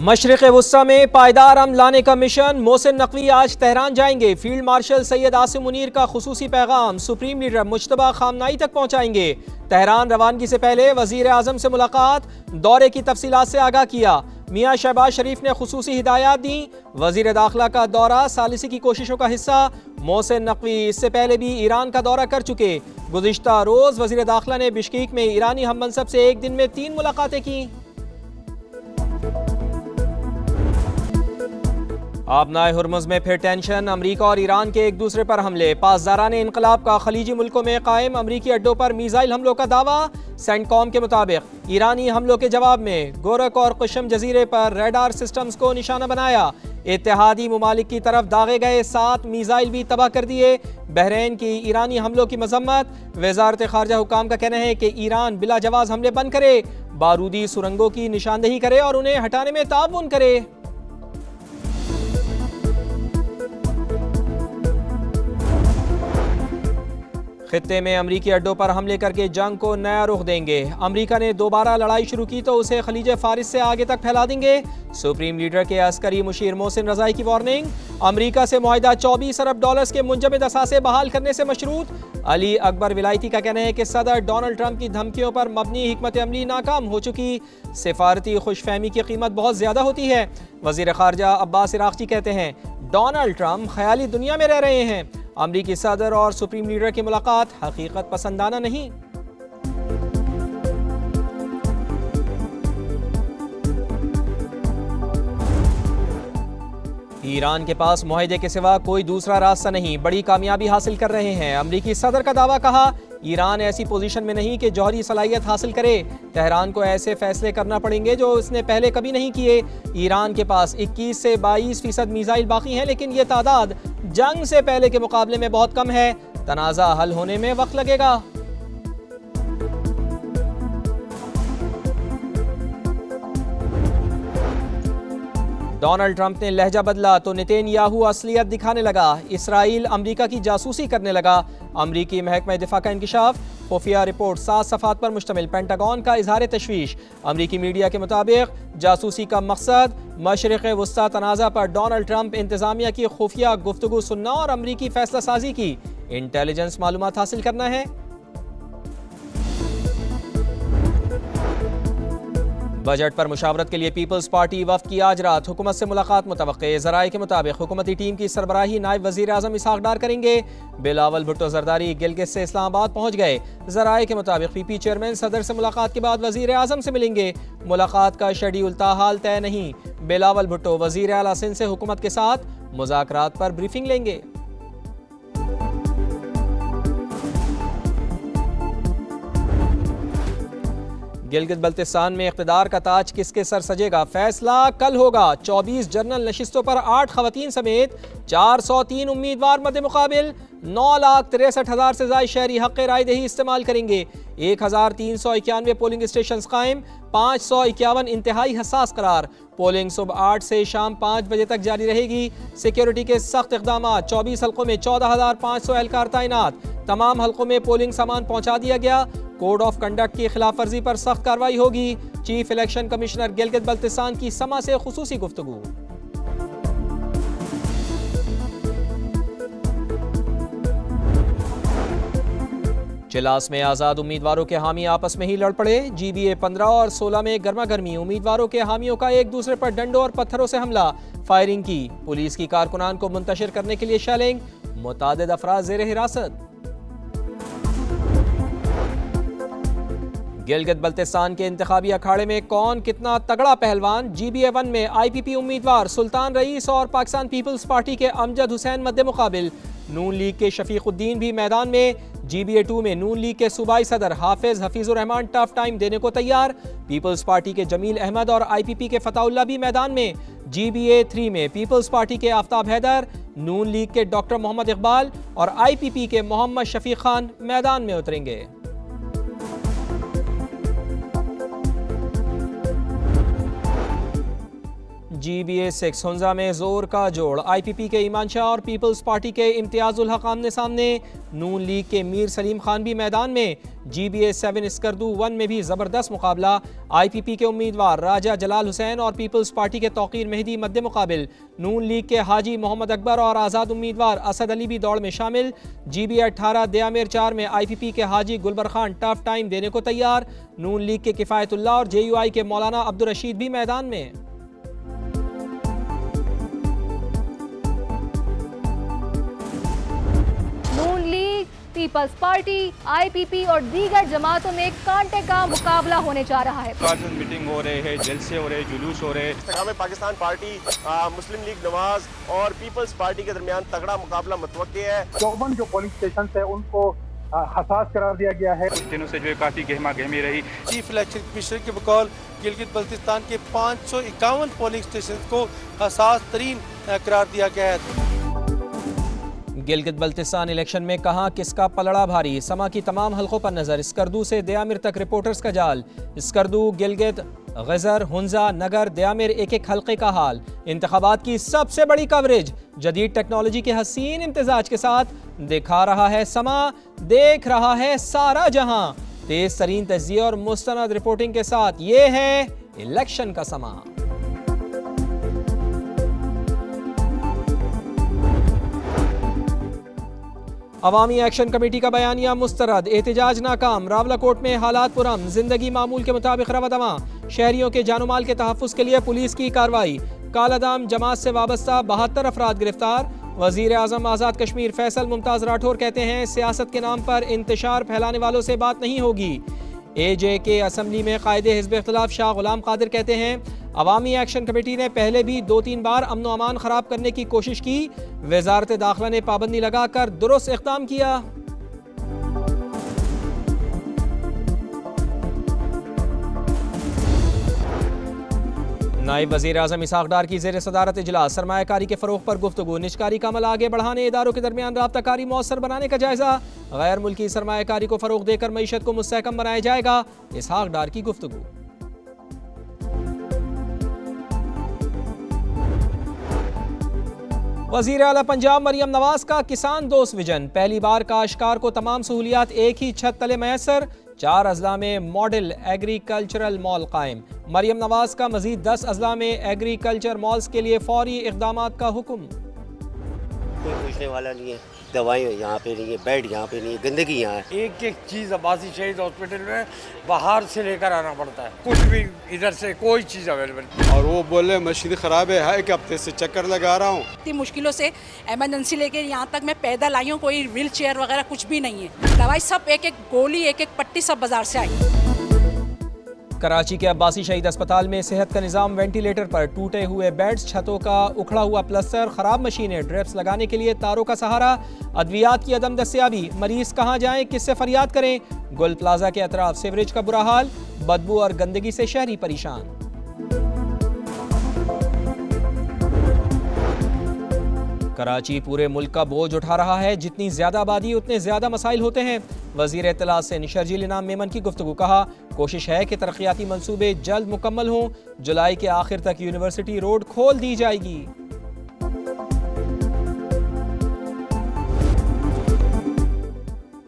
मशरिक़ वुस्ता में पायदार अमन लाने का मिशन। मोहसिन नकवी आज तेहरान जाएंगे। फील्ड मार्शल सैयद आसिम मुनीर का खुसूसी पैगाम सुप्रीम लीडर मुज्तबा खामनाई तक पहुँचाएंगे। तेहरान रवानगी से पहले वज़ीर आज़म से मुलाकात, दौरे की तफसीलात से आगाह किया। मियाँ शहबाज शरीफ ने खुसूसी हिदायत दी। वज़ीर दाखिला का दौरा सालिसी की कोशिशों का हिस्सा। मोहसिन नकवी इससे पहले भी ईरान का दौरा कर चुके। गुज़िश्ता रोज़ वज़ीर दाखिला ने बिश्केक में ईरानी हम मनसब से एक दिन में 3 मुलाकातें की। आबनाए हुर्मुज़ में फिर टेंशन। अमरीका और ईरान के एक दूसरे पर हमले। पासदारान इनकलाब का खलीजी मुल्कों में कायम। अमरीकी अड्डों पर मीज़ाइल हमलों का दावा। सेंटकॉम के मुताबिक ईरानी हमलों के जवाब में गोरक और कुशम जजीरे पर रेडार सिस्टम्स को निशाना बनाया। इत्तेहादी मुमालिक की तरफ दागे गए 7 मीज़ाइल भी तबाह कर दिए। बहरीन की ईरानी हमलों की मजम्मत। वज़ारत खारजा हुकाम का कहना है कि ईरान बिला जवाज़ हमले बंद करे, बारूदी सुरंगों की निशानदेही करे और उन्हें हटाने में ताउन करे। खित्ते में अमरीकी अड्डों पर हमले करके जंग को नया रुख देंगे। अमरीका ने दोबारा लड़ाई शुरू की तो उसे खलीज फारिस से आगे तक फैला देंगे। सुप्रीम लीडर के अस्करी मुशीर मोहसिन रज़ाई की वार्निंग। अमरीका से मुआहिदा 24 अरब डॉलर्स के मुंजमद असासे बहाल करने से मशरूत। अली अकबर विलायती का कहना है कि सदर डोनाल्ड ट्रंप की धमकियों पर मबनी हिकमत अमली नाकाम हो चुकी। सिफारती खुशफहमी की कीमत बहुत ज्यादा होती है। वजीर खारजा अब्बास इराक़ची कहते हैं डोनाल्ड ट्रंप ख्याली दुनिया में रह रहे हैं। अमरीकी सदर और सुप्रीम लीडर की मुलाकात हकीकत पसंदाना नहीं। ईरान के पास मुआहिदे के सिवा कोई दूसरा रास्ता नहीं, बड़ी कामयाबी हासिल कर रहे हैं। अमरीकी सदर का दावा। कहा ईरान ऐसी पोजीशन में नहीं कि जौहरी सलाहियत हासिल करे। तेहरान को ऐसे फैसले करना पड़ेंगे जो इसने पहले कभी नहीं किए। ईरान के पास 21 से 22% मीज़ाइल बाकी हैं, लेकिन ये तादाद जंग से पहले के मुकाबले में बहुत कम है। तनाज़ा हल होने में वक्त लगेगा। डोनाल्ड ट्रंप ने लहजा बदला तो नेतन्याहू असलियत दिखाने लगा। इसराइल अमरीका की जासूसी करने लगा। अमरीकी महकमा दिफा का इंकिशाफ। खुफिया रिपोर्ट 7 सफ़ात पर मुश्तमिल। पेंटागन का इजहार तशवीश। अमरीकी मीडिया के मुताबिक जासूसी का मकसद मशरिक़ वुस्ता तनाज़ा पर डोनाल्ड ट्रंप इंतज़ामिया की खुफिया गुफ्तगू सुनना और अमरीकी फैसला साजी की इंटेलिजेंस मालूमात हासिल करना है। बजट पर मुशावरत के लिए पीपल्स पार्टी वफ्द की आज रात हुकूमत से मुलाकात मुतवक्के। ज़राए के मुताबिक हुकूमती टीम की सरबराही नायब वज़ीर आज़म इसहाक़ डार करेंगे। बिलावल भुट्टो जरदारी गिलगित से इस्लामाबाद पहुँच गए। ज़राए के मुताबिक पीपी चेयरमैन सदर से मुलाकात के बाद वज़ीर आज़म से मिलेंगे। मुलाकात का शेड्यूल ताहाल तय नहीं। बिलावल भुट्टो वज़ीर आला सिंध से हुकूमत के साथ मुज़ाकरात पर ब्रीफिंग लेंगे। गिलगित बल्तिस्तान में इख्तिदार का ताज किसके सर सजेगा, फैसला कल होगा। 24 जनरल नशिस्तों पर 8 खवातीन समेत 403 उम्मीदवार मद्दे मुकाबिल। 9,63,000 से ज्यादा शहरी हक़ रायदही इस्तेमाल करेंगे। 1,391 पोलिंग स्टेशन कायम। 551 इंतहाई हसास करार। पोलिंग सुबह 8 से शाम 5 बजे तक जारी रहेगी। सिक्योरिटी के सख्त इक़दाम। 24 हल्कों में 14,500 एहलकार तैनात। तमाम हल्कों में पोलिंग सामान पहुंचा दिया गया। कोड ऑफ कंडक्ट की खिलाफ वर्जी पर सख्त कार्रवाई होगी। Chief election commissioner Gilgit Baltistan की समा से खुसूसी गुफ्तगू। चिलास में आज़ाद उम्मीदवारों के हामी आपस में ही लड़ पड़े। GBA 15 और 16 में गर्मा गर्मी। उम्मीदवारों के हामियों का एक दूसरे पर डंडों और पत्थरों से हमला, फायरिंग की। पुलिस की कारकुनान को मुंतशिर करने के लिए शेलिंग। मुतादिद अफराद ज़ेर हिरासत। गिलगित बल्तिस्तान के इंतखाबी अखाड़े में कौन कितना तगड़ा पहलवान। GBA 1 में IPP उम्मीदवार सुल्तान रईस और पाकिस्तान पीपल्स पार्टी के अमजद हुसैन मद्दे मुकाबिल। नून लीग के शफीकुद्दीन भी मैदान में। GBA 2 में नून लीग के सूबाई सदर हफीजुर रहमान टफ टाइम देने को तैयार। पीपल्स पार्टी के जमील अहमद और IPP के फताउल्ला भी मैदान में। GBA 3 में पीपल्स पार्टी के आफ्ताब हैदर, नून लीग के डॉक्टर मोहम्मद इकबाल और IPP के मोहम्मद शफीक खान मैदान में उतरेंगे। GBA6 हुंजा में जोर का जोड़। IPP के ईमान शाह और पीपल्स पार्टी के इम्तियाजुल हक आमने सामने। नून लीग के मीर सलीम खान भी मैदान में। GBA7 स्कर्दू 1 में भी जबरदस्त मुकाबला। IPP के उम्मीदवार राजा जलाल हुसैन और पीपल्स पार्टी के तौकीर मेहदी मद्दे मुकाबिल। नून लीग के हाजी मोहम्मद अकबर और आज़ाद उम्मीदवार असद अली भी दौड़ में शामिल। GBA18 दयामिर 4 में IPP के हाजी गुलबर खान टफ टाइम देने को तैयार। नून लीग के किफ़ायतुल्लाह और JUI के मौलाना अब्दुल रशीद भी मैदान में। नून लीग, पीपल्स पार्टी, IPP और दीगर जमातों में कांटे का मुकाबला होने जा रहा है। मीटिंग हो रहे हैं, जलसे हो रहे, जुलूस हो रहे। इस्तेकाम पाकिस्तान पार्टी, मुस्लिम लीग नवाज और पीपल्स पार्टी के दरमियान तगड़ा मुकाबला मुतवक्के है। 54 जो पोलिंग स्टेशन है उनको हसास करार दिया गया है। कुछ दिनों से जो है काफी गहमा गहमी रही। चीफ इलेक्शन कमिश्नर के बकौल गिलगित बल्तिस्तान के 551 पोलिंग स्टेशन को हसास तरीन करार दिया गया है। गिलगित बल्तिस्तान इलेक्शन में कहां किसका पलड़ा भारी। समा की तमाम हलकों पर नजर। स्कर्दू से दयामिर तक रिपोर्टर्स का जाल। स्कर्दू, गिलगित, गजर, हुंजा, नगर, दयामिर एक एक हलके का हाल। इंतखाबात की सबसे बड़ी कवरेज जदीद टेक्नोलॉजी के हसीन इम्तिजाज के साथ दिखा रहा है समा, देख रहा है सारा जहां। तेज तरीन तज्जिया और मुस्तनद रिपोर्टिंग के साथ ये है इलेक्शन का समा। अवामी एक्शन कमेटी का बयानिया मुस्तरद। एहतजाज नाकाम। रावलाकोट में हालात पुरम। जिंदगी मामूल के मुताबिक रवादवा। शहरियों के जानोमाल के तहफ़्फ़ुज़ के लिए पुलिस की कार्रवाई। कालादाम जमात से वाबस्ता 72 अफराद गिरफ्तार। वज़ीर आज़म आज़ाद कश्मीर फैसल मुमताज़ राठौर कहते हैं सियासत के नाम पर इंतशार फैलाने वालों से बात नहीं होगी। AJ के असम्बली में कायदे हिज़्ब इख्तिलाफ शाह गुलाम कादिर कहते हैं अवामी एक्शन कमेटी ने पहले भी 2-3 बार अमन व अमान ख़राब करने की कोशिश की। वज़ारत दाखिला ने पाबंदी लगाकर दुरुस्त इक़दाम किया। नायब वज़ीर आज़म इसहाक़ डार की ज़ेर सदारत इजलास। सरमायाकारी के फ़रोग़ पर गुफ्तगू। निजकारी का अमल आगे बढ़ाने, इदारों के दरमियान राब्ताकारी मौसर बनाने का जायज़ा। गैर मुल्की सरमायाकारी को फ़रोग़ देकर मईशत को मुस्तहकम बनाया जाएगा। इसहाक़ डार की गुफ्तगू। वज़ीर आला पंजाब मरियम नवाज का किसान दोस्त विजन। पहली बार काश्तकार को तमाम सहूलियात एक ही छत तले मैसर। 4 अजला में मॉडल एग्रीकल्चरल मॉल कायम। मरियम नवाज का मजीद 10 अजला में एग्रीकल्चर मॉल्स के लिए फौरी इक़दामात का हुक्म। कोई पूछने वाला नहीं है, दवाएं यहाँ पे नहीं है, बेड यहाँ पे नहीं है, गंदगी यहाँ है। एक एक चीज़ अब्बासी शहीद हॉस्पिटल में बाहर से लेकर आना पड़ता है, कुछ भी इधर से कोई चीज़ अवेलेबल। और वो बोले मशीन ख़राब है, एक हफ्ते से चक्कर लगा रहा हूँ। इतनी मुश्किलों से इमरजेंसी लेके यहाँ तक मैं पैदल आई हूँ, कोई व्हील चेयर वगैरह कुछ भी नहीं है। दवाई सब एक एक गोली एक एक पट्टी सब बाजार से आई। कराची के अब्बासी शहीद अस्पताल में सेहत का निज़ाम वेंटिलेटर पर। टूटे हुए बेड्स, छतों का उखड़ा हुआ प्लस्तर, ख़राब मशीनें, ड्रिप्स लगाने के लिए तारों का सहारा। अद्वियात की अदम दस्तियाबी। मरीज कहाँ जाएं, किससे फरियाद करें। गुल प्लाजा के अतराफ सीवरेज का बुरा हाल। बदबू और गंदगी से शहरी परेशान। कराची पूरे मुल्क का बोझ उठा रहा है। जितनी ज्यादा आबादी उतने ज्यादा मसाइल होते हैं। वजीर इत्तलात से शर्जील इनाम मेमन की गुफ्तगू। कहा कोशिश है कि तरक्याती मंसूबे जल्द मुकम्मल हों। जुलाई के आखिर तक यूनिवर्सिटी रोड खोल दी जाएगी।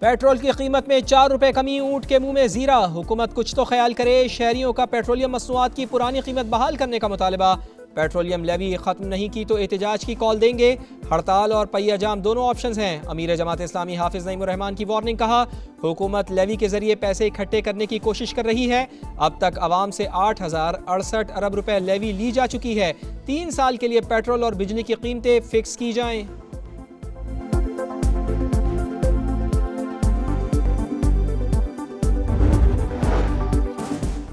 पेट्रोल की कीमत में 4 रुपए कमी, ऊंट के मुंह में जीरा। हुकूमत कुछ तो ख्याल करे। शहरियों का पेट्रोलियम मसनूआत की पुरानी कीमत बहाल करने का मुतालबा। पेट्रोलियम लेवी खत्म नहीं की तो एहतजाज की कॉल देंगे। हड़ताल और पहिया जाम दोनों ऑप्शंस हैं। अमीर जमात इस्लामी हाफिज नईमुर रहमान की वार्निंग। कहा हुकूमत लेवी के जरिए पैसे इकट्ठे करने की कोशिश कर रही है। अब तक आवाम से 8,068 अरब रुपए लेवी ली जा चुकी है। 3 साल के लिए पेट्रोल और बिजली की कीमतें फिक्स की जाएं।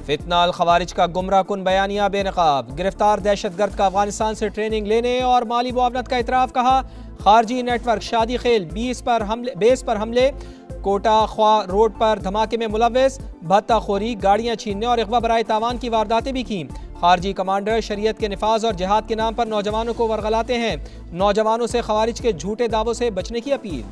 फितना अल खवारिज का गुमराह कुन बयानिया बेनकाब। गिरफ्तार दहशतगर्द का अफगानिस्तान से ट्रेनिंग लेने और माली मुआवनत का इतराफ़। कहा खारजी नेटवर्क शादी खेल 20 पर हमले। कोटा ख्वा रोड पर धमाके में मुलव्वस। भत्ताखोरी, गाड़ियाँ छीनने और इग़वा बराए तावान की वारदातें भी की। खारजी कमांडर शरीयत के निफाज और जिहाद के नाम पर नौजवानों को वरगलाते हैं। नौजवानों से खवारिज के झूठे दावों से बचने की अपील।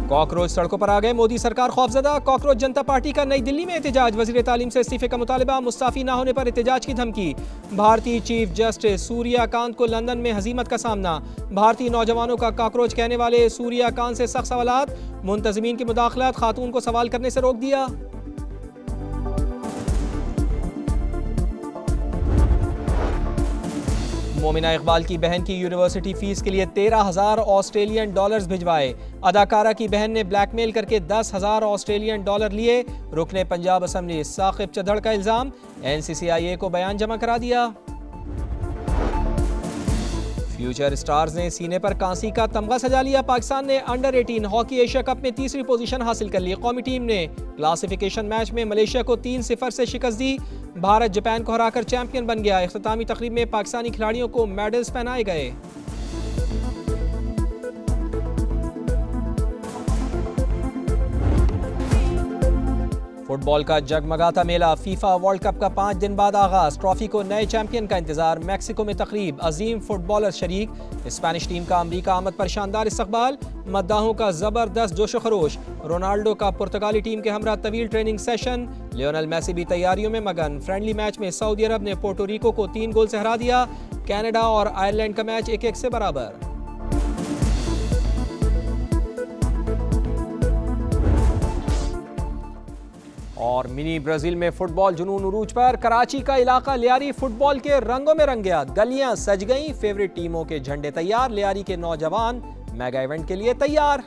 कॉकरोच सड़कों पर आ गए, मोदी सरकार खौफजदा। कॉकरोच जनता पार्टी का नई दिल्ली में एहतजाज, वजीर तालीम से इस्तीफे का मुतालबा, मुस्ताफी ना होने पर एहतजाज की धमकी। भारतीय चीफ जस्टिस सूर्यकांत को लंदन में हजीमत का सामना, भारतीय नौजवानों का कॉकरोच कहने वाले सूर्यकांत से सख्त सवालात, मुंतजिमीन की मुदाखलत, खातून को सवाल करने से रोक दिया। मोमिना इकबाल की बहन की यूनिवर्सिटी फीस के लिए 13,000 ऑस्ट्रेलियन डॉलर्स भिजवाए, अदाकारा की बहन ने ब्लैकमेल करके 10,000 ऑस्ट्रेलियन डॉलर लिए। रुकने पंजाब असम्बली साकिब चढ़ का इल्जाम, NCCIA को बयान जमा करा दिया। फ्यूचर स्टार्स ने सीने पर कांसी का तमगा सजा लिया, पाकिस्तान ने अंडर 18 हॉकी एशिया कप में तीसरी पोजीशन हासिल कर ली। कौमी टीम ने क्लासिफिकेशन मैच में मलेशिया को 3-0 से शिकस्त दी, भारत जापान को हराकर चैंपियन बन गया। इख्तितामी तकरीब में पाकिस्तानी खिलाड़ियों को मेडल्स पहनाए गए। फुटबॉल का जगमगाता मेला, फीफा वर्ल्ड कप का 5 दिन बाद आगाज, ट्रॉफी को नए चैंपियन का इंतजार। मैक्सिको में तकरीब, अजीम फुटबॉलर शरीक, स्पेनिश टीम का अमरीका आमद पर शानदार इस्तकबाल, मद्दाहों का जबरदस्त जोशो खरोश। रोनाल्डो का पुर्तगाली टीम के हमरा तवील ट्रेनिंग सेशन, लियोनेल मेसी भी तैयारियों में मगन। फ्रेंडली मैच में सऊदी अरब ने पोर्टोरिको को 3 गोल से हरा दिया। कनाडा और आयरलैंड का मैच 1-1 से बराबर। और मिनी ब्राजील में फुटबॉल जुनून उरूज पर, कराची का इलाका लियारी फुटबॉल के रंगों में रंग गया, गलियां सज गईं, फेवरेट टीमों के झंडे तैयार, लियारी के नौजवान मेगा इवेंट के लिए तैयार।